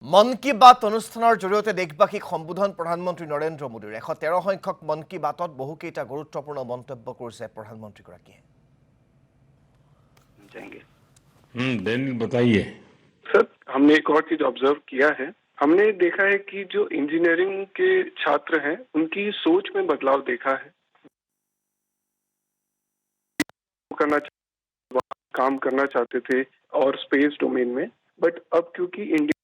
মন কি বাত অনুষ্ঠানৰ জৰিয়তে দেশবাসীক সম্বোধন প্ৰধানমন্ত্ৰী নৰেন্দ্ৰ মোদীৰ 113 সংখ্যক মন কি বাতত বহুকেইটা গুৰুত্বপূৰ্ণ মন্তব্য কৰিছে প্ৰধানমন্ত্ৰীগৰাকীয়ে। जाएंगे। डेनियल बताइए। सर, हमने एक और चीज ऑब्जर्व किया है। हमने देखा है कि जो इंजीनियरिंग के छात्र हैं उनकी सोच में बदलाव देखा है। काम करना चाहते थे और स्पेस डोमेन में, बट अब क्योंकि इंडिया,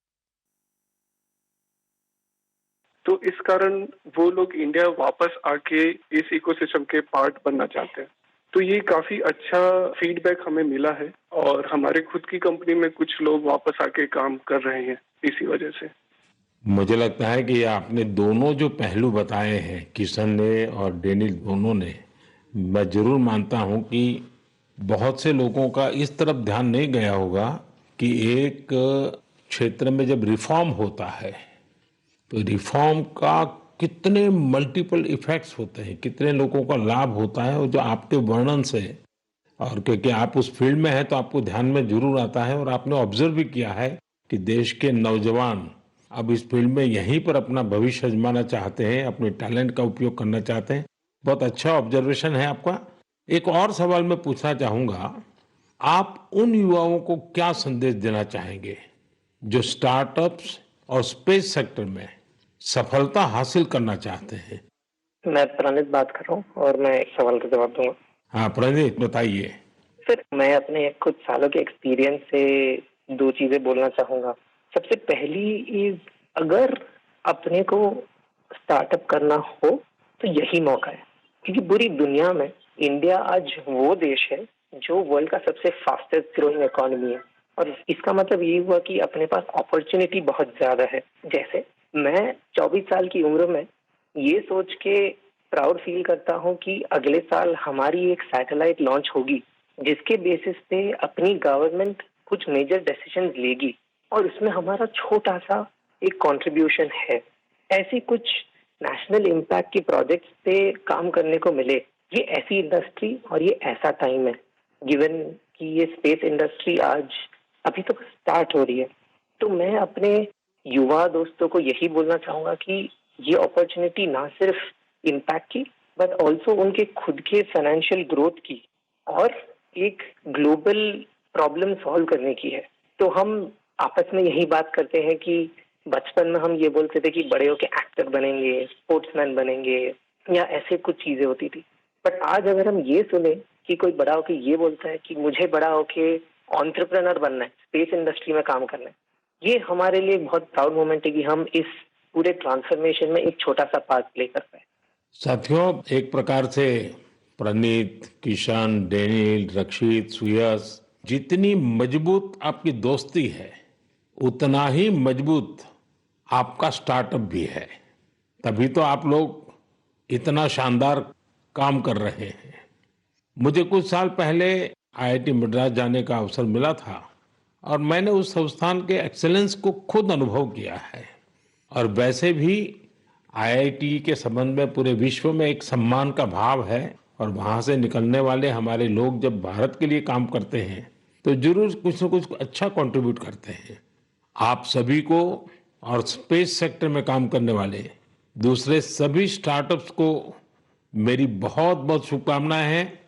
तो इस कारण वो लोग इंडिया वापस आके इस इकोसिस्टम के पार्ट बनना चाहते हैं। तो ये काफी अच्छा फीडबैक हमें मिला है और हमारे खुद की कंपनी में कुछ लोग वापस आके काम कर रहे हैं इसी वजह से। मुझे लगता है कि आपने दोनों जो पहलू बताए हैं, किशन ने और डेनियल दोनों ने, मैं जरूर मानता हूं कि बहुत से लोगों का इस तरफ ध्यान नहीं गया होगा कि एक क्षेत्र में जब रिफॉर्म होता है तो रिफॉर्म का कितने मल्टीपल इफेक्ट्स होते हैं, कितने लोगों का लाभ होता है, और जो आपके वर्णन से, और क्योंकि आप उस फील्ड में हैं तो आपको ध्यान में जरूर आता है, और आपने ऑब्जर्व भी किया है कि देश के नौजवान अब इस फील्ड में यहीं पर अपना भविष्य आजमाना चाहते हैं, अपने टैलेंट का उपयोग करना चाहते हैं। बहुत अच्छा ऑब्जर्वेशन है आपका। एक और सवाल मैं पूछना चाहूंगा, आप उन युवाओं को क्या संदेश देना चाहेंगे जो स्टार्टअप्स और स्पेस सेक्टर में सफलता हासिल करना चाहते हैं? मैं प्रणीत बात कर रहा हूँ और मैं एक सवाल का जवाब दूंगा। हाँ प्रणीत, बताइए। सर, मैं अपने कुछ सालों के एक्सपीरियंस से दो चीजें बोलना चाहूंगा। सबसे पहली इज, अगर अपने को स्टार्टअप करना हो तो यही मौका है, क्योंकि पूरी दुनिया में इंडिया आज वो देश है जो वर्ल्ड का सबसे फास्टेस्ट ग्रोइंग इकोनॉमी है, और इसका मतलब ये हुआ कि अपने पास अपॉर्चुनिटी बहुत ज्यादा है। जैसे मैं 24 साल की उम्र में ये सोच के प्राउड फील करता हूँ कि अगले साल हमारी एक सैटेलाइट लॉन्च होगी जिसके बेसिस पे अपनी गवर्नमेंट कुछ मेजर डिसीजन लेगी और उसमें हमारा छोटा सा एक कंट्रीब्यूशन है। ऐसी कुछ नेशनल इम्पैक्ट की प्रोजेक्ट्स पे काम करने को मिले, ये ऐसी इंडस्ट्री और ये ऐसा टाइम है, गिवन कि ये स्पेस इंडस्ट्री आज अभी तो स्टार्ट हो रही है। तो मैं अपने युवा दोस्तों को यही बोलना चाहूंगा कि ये अपॉर्चुनिटी ना सिर्फ इम्पैक्ट की बट ऑल्सो उनके खुद के फाइनेंशियल ग्रोथ की और एक ग्लोबल प्रॉब्लम सॉल्व करने की है। तो हम आपस में यही बात करते हैं कि बचपन में हम ये बोलते थे कि बड़े होके एक्टर बनेंगे, स्पोर्ट्समैन बनेंगे, या ऐसे कुछ चीजें होती थी। बट आज अगर हम ये सुने कि कोई बड़ा होके ये बोलता है कि मुझे बड़ा होके एंटरप्रेन्योर बनना है, स्पेस इंडस्ट्री में काम करना है, ये हमारे लिए बहुत प्राउड मोमेंट है कि हम इस पूरे ट्रांसफॉर्मेशन में एक छोटा सा पार्ट प्ले कर पाए। साथियों, एक प्रकार से प्रणीत, किशन, डेनियल, रक्षित, सुयस, जितनी मजबूत आपकी दोस्ती है उतना ही मजबूत आपका स्टार्टअप भी है। तभी तो आप लोग इतना शानदार काम कर रहे हैं। मुझे कुछ साल पहले आईआईटी मद्रास जाने का अवसर मिला था और मैंने उस संस्थान के एक्सेलेंस को खुद अनुभव किया है। और वैसे भी आईआईटी के संबंध में पूरे विश्व में एक सम्मान का भाव है, और वहां से निकलने वाले हमारे लोग जब भारत के लिए काम करते हैं तो जरूर कुछ न कुछ अच्छा कंट्रीब्यूट करते हैं। आप सभी को और स्पेस सेक्टर में काम करने वाले दूसरे सभी स्टार्टअप्स को मेरी बहुत बहुत शुभकामनाएं हैं,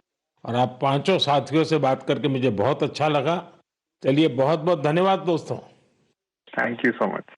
और आप पांचों साथियों से बात करके मुझे बहुत अच्छा लगा। चलिए, बहुत बहुत धन्यवाद दोस्तों। Thank you so much.